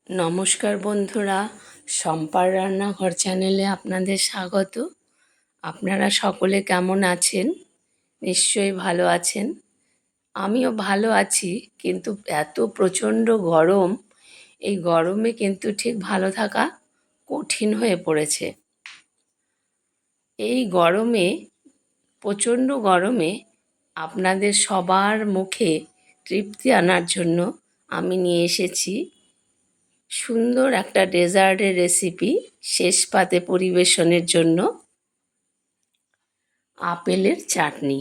নমস্কার বন্ধুরা, শম্পার রান্নাঘর চ্যানেলে আপনাদের স্বাগত। আপনারা সকলে কেমন আছেন? নিশ্চয়ই ভালো আছেন। আমিও ভালো আছি, কিন্তু এত প্রচণ্ড গরম, এই গরমে কিন্তু ঠিক ভালো থাকা কঠিন হয়ে পড়েছে। এই গরমে, প্রচণ্ড গরমে আপনাদের সবার মুখে তৃপ্তি আনার জন্য আমি নিয়ে এসেছি সুন্দর একটা ডেজার্টের রেসিপি শেষ পাতে পরিবেশনের জন্য। আপেলের চাটনি।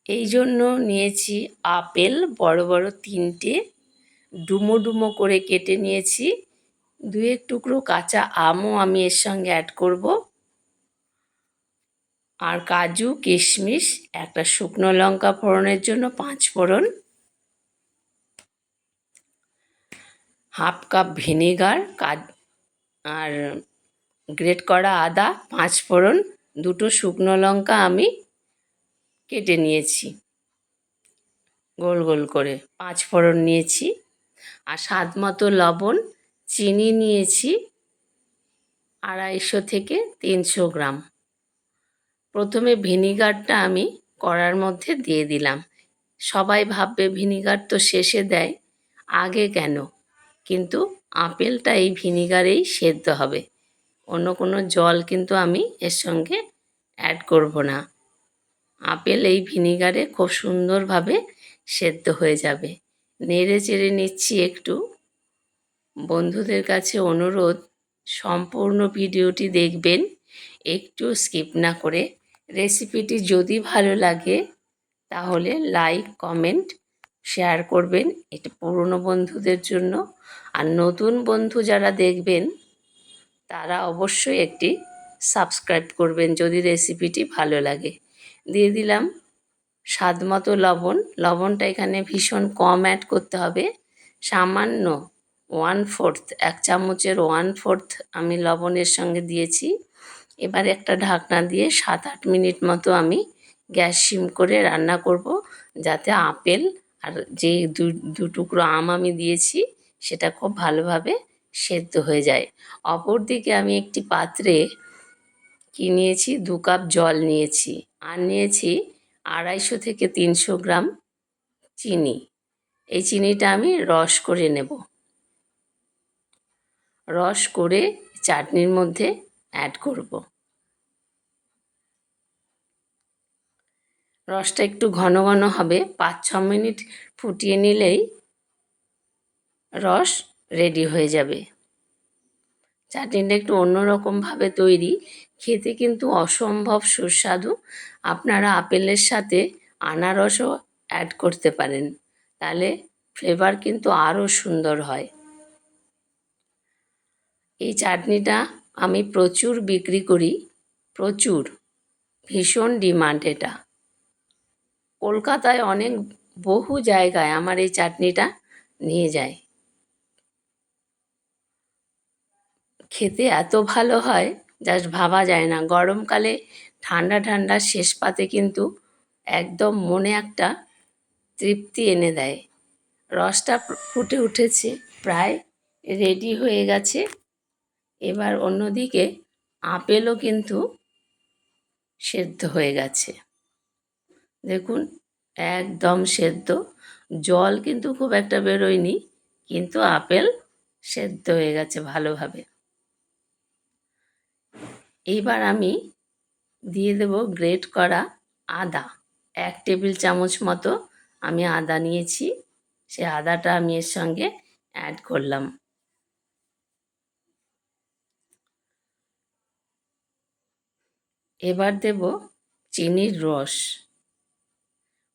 এই জন্য নিয়েছি আপেল বড় বড় 3টে, ডুমো ডুমো করে কেটে নিয়েছি। 2 টুকরো কাঁচা আমও আমি এর সঙ্গে অ্যাড করব। আর কাজু, কিশমিশ, একটা শুকনো লঙ্কা ফোড়নের জন্য 5 ফোড়ন, half cup vinegar, are great করা আদা, 5 ফোড়ন, 2টো শুকনো লঙ্কা আমি কেটে নিয়েছি গোল গোল করে, 5 ফোড়ন নিয়েছি, আর স্বাদ মতো লবণ, চিনি নিয়েছি 250 থেকে 300 গ্রাম। প্রথমে ভিনিগারটা আমি কড়ার মধ্যে দিয়ে দিলাম। সবাই ভাববে ভিনিগার তো শেষে দেয়, আগে কেন? কিন্তু আপেলটা এই ভিনিগারেই সেদ্ধ হবে, অন্য কোনো জল কিন্তু আমি এর সঙ্গে অ্যাড করব না। আপেল এই ভিনিগারে খুব সুন্দরভাবে সেদ্ধ হয়ে যাবে। নেড়ে চেড়ে নিচ্ছি একটু। বন্ধুদের কাছে অনুরোধ, সম্পূর্ণ ভিডিওটি দেখবেন, একটু স্কিপ না করে। রেসিপিটি যদি ভালো লাগে তাহলে লাইক, কমেন্ট, শেয়ার করবেন, এটা পুরনো বন্ধুদের জন্য। আর নতুন বন্ধু যারা দেখবেন তারা অবশ্যই একটি সাবস্ক্রাইব করবেন যদি রেসিপিটি ভালো লাগে। দিয়ে দিলাম স্বাদ মতো লবণ। লবণটা এখানে ভীষণ কম অ্যাড করতে হবে, সামান্য 1/4, 1 চামচের 1/4 আমি লবণের সঙ্গে দিয়েছি। এবার একটা ঢাকনা দিয়ে 7-8 মিনিট মতো আমি গ্যাস সিম করে রান্না করব, যাতে আপেল আর যে দু টুকরো আম আমি দিয়েছি সেটা খুব ভালোভাবে সেদ্ধ হয়ে যায়। অপরদিকে আমি একটি পাত্রে নিয়েছি 2 কাপ জল নিয়েছি, আর নিয়েছি 250 থেকে 300 গ্রাম চিনি। এই চিনিটা আমি রস করে নেব। রস করে চাটনির মধ্যে অ্যাড করব। রসটা একটু ঘন ঘন হবে, 5-6 মিনিট ফুটিয়ে নিলেই রস রেডি হয়ে যাবে। চাটনিটা একটু অন্যরকমভাবে তৈরি, খেতে কিন্তু অসম্ভব সুস্বাদু। আপনারা আপেলের সাথে আনারসও অ্যাড করতে পারেন, তাহলে ফ্লেভার কিন্তু আরও সুন্দর হয়। এই চাটনিটা আমি প্রচুর বিক্রি করি, প্রচুর, ভীষণ ডিমান্ড এটা। কলকাতায় অনেক বহু জায়গায় আমার এই চাটনিটা নিয়ে যায়। খেতে এত ভালো হয়, জাস্ট ভাবা যায় না। গরমকালে ঠান্ডা ঠান্ডা শেষ পাতে কিন্তু একদম মনে একটা তৃপ্তি এনে দেয়। রসটা ফুটে উঠেছে, প্রায় রেডি হয়ে গেছে। এবার অন্যদিকে আপেলও কিন্তু সেদ্ধ হয়ে গেছে, দেখুন, একদম সেদ্ধ। জল কিন্তু খুব একটা বেরোয়নি, কিন্তু আপেল সেদ্ধ হয়ে গেছে ভালোভাবে। এইবার আমি দিয়ে দেব গ্রেট করা আদা। 1 টেবিল চামচ মতো আমি আদা নিয়েছি, সে আদাটা আমি এর সঙ্গে অ্যাড করলাম। এবার দেব চিনির রস।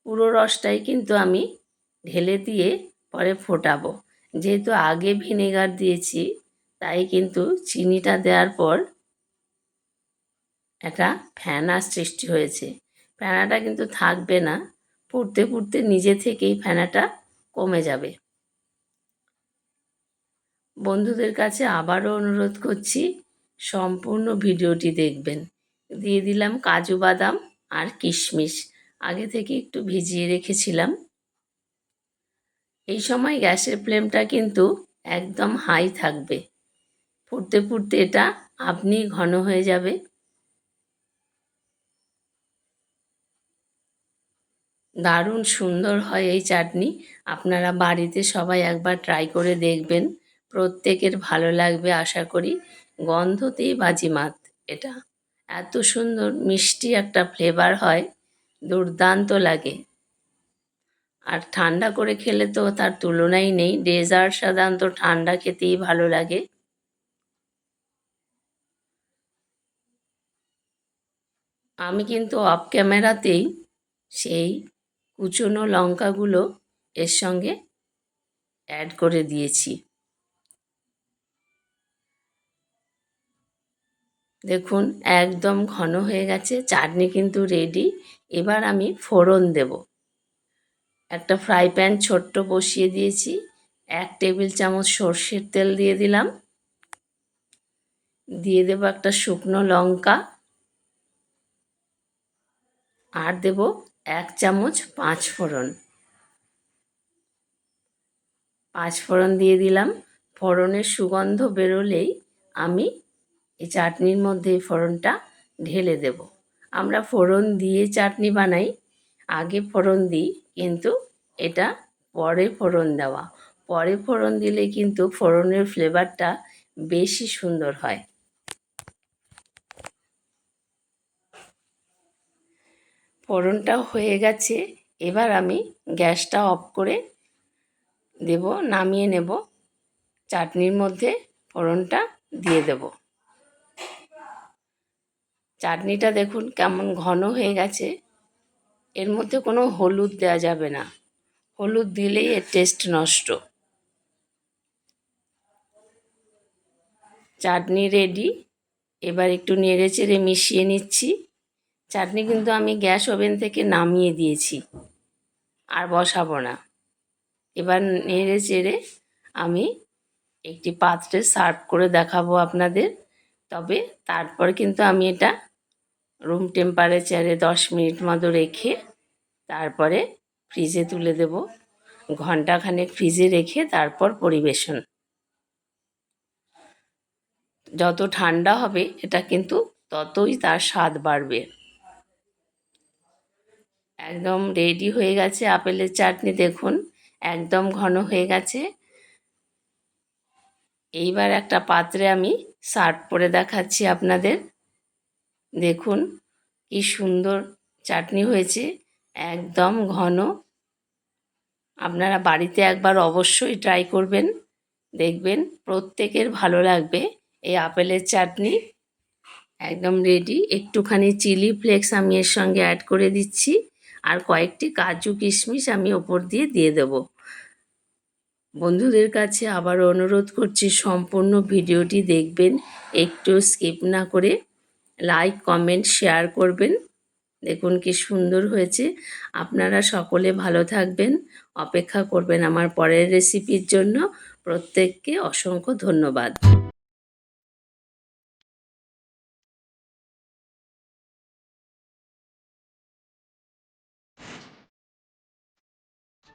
পুরো রসটাই কিন্তু আমি ঢেলে দিয়ে পরে ফোটাবো। যেহেতু আগে ভিনেগার দিয়েছি, তাই কিন্তু চিনিটা দেওয়ার পর একটা ফেনা সৃষ্টি হয়েছে। ফেনাটা কিন্তু থাকবে না, ফুটতে ফুটতে নিজে থেকেই ফেনাটা কমে যাবে। বন্ধুদের কাছে আবারও অনুরোধ করছি, সম্পূর্ণ ভিডিওটি দেখবেন। দিয়ে দিলাম কাজু বাদাম আর কিশমিশ, আগে থেকে একটু ভিজিয়ে রেখেছিলাম। এই সময় গ্যাসের ফ্লেমটা কিন্তু একদম হাই থাকবে। ফুটতে ফুটতে এটা আপনি ঘন হয়ে যাবে। দারুণ সুন্দর হয় এই চাটনি। আপনারা বাড়িতে সবাই একবার ট্রাই করে দেখবেন। প্রত্যেকের ভালো লাগবে আশা করি। গন্ধতেই বাজিমাত এটা। এত সুন্দর মিষ্টি একটা ফ্লেভার হয়, দুর্দান্ত লাগে। আর ঠান্ডা করে খেলে তো তার তুলনাই নেই। ডেজার্ট সাধারণত ঠান্ডা খেতেই ভালো লাগে। আমি কিন্তু অফ ক্যামেরাতেই সেই কুচনো লঙ্কাগুলো এর সঙ্গে অ্যাড করে দিয়েছি। দেখুন একদম ঘন হয়ে গেছে, চাটনি কিন্তু রেডি। এবার আমি ফোড়ন দেব। একটা ফ্রাই প্যান ছোট্ট বসিয়ে দিয়েছি। 1 টেবিল চামচ সর্ষের তেল দিয়ে দিলাম। দিয়ে দেব একটা শুকনো লঙ্কা। আর দেব 1 চামচ পাঁচফোড়ন। পাঁচফোড়ন দিয়ে দিলাম। ফোড়নের সুগন্ধ বেরোলেই আমি এই চাটনির মধ্যে এই ফোড়নটা ঢেলে দেব। আমরা ফোড়ন দিয়ে চাটনি বানাই, আগে ফোড়ন দিই, কিন্তু এটা পরে ফোড়ন দেওয়া। পরে ফোড়ন দিলে কিন্তু ফোড়নের ফ্লেভারটা বেশি সুন্দর হয়। ফোড়নটা হয়ে গেছে, এবার আমি গ্যাসটা অফ করে দেব, নামিয়ে নেব। চাটনির মধ্যে ফোড়নটা দিয়ে দেব। চাটনিটা দেখুন কেমন ঘন হয়ে গেছে। এর মধ্যে কোনো হলুদ দেওয়া যাবে না, হলুদ দিলেই এর টেস্ট নষ্ট। চাটনি রেডি। এবার একটু নেড়ে চেড়ে মিশিয়ে নিচ্ছি। চাটনি কিন্তু আমি গ্যাস ওভেন থেকে নামিয়ে দিয়েছি, আর বসাবো না। এবার নেড়ে চেড়ে আমি একটি পাত্রে সার্ভ করে দেখাবো আপনাদের। তবে তারপর কিন্তু আমি এটা রুম টেম্পারেচারে 10 মিনিট মতো রেখে তারপরে ফ্রিজে তুলে দেব। ঘন্টাখানেক ফ্রিজে রেখে তারপর পরিবেশন। যত ঠান্ডা হবে এটা কিন্তু ততই তার স্বাদ বাড়বে। একদম রেডি হয়ে গেছে আপেলের চাটনি, দেখুন একদম ঘন হয়ে গেছে। এইবার একটা পাত্রে আমি সার্ভ করে দেখাচ্ছি আপনাদের। দেখুন কি সুন্দর চাটনি হয়েছে, একদম ঘন। আপনারা বাড়িতে একবার অবশ্যই ট্রাই করবেন, দেখবেন প্রত্যেকের ভালো লাগবে। এই আপেলের চাটনি একদম রেডি। একটুখানি চিলি ফ্লেক্স আমি এর সঙ্গে অ্যাড করে দিচ্ছি, আর কয়েকটি কাজু কিশমিশ আমি ওপর দিয়ে দিয়ে দেবো। বন্ধুদের কাছে আবার অনুরোধ করছি সম্পূর্ণ ভিডিওটি দেখবেন, একটু স্কিপ না করে। লাইক কমেন্ট শেয়ার করবেন। দেখুন কি সুন্দর হয়েছে। আপনারা সকলে ভালো থাকবেন, অপেক্ষা করবেন আমার পরের রেসিপির জন্য। প্রত্যেককে অসংখ্য ধন্যবাদ।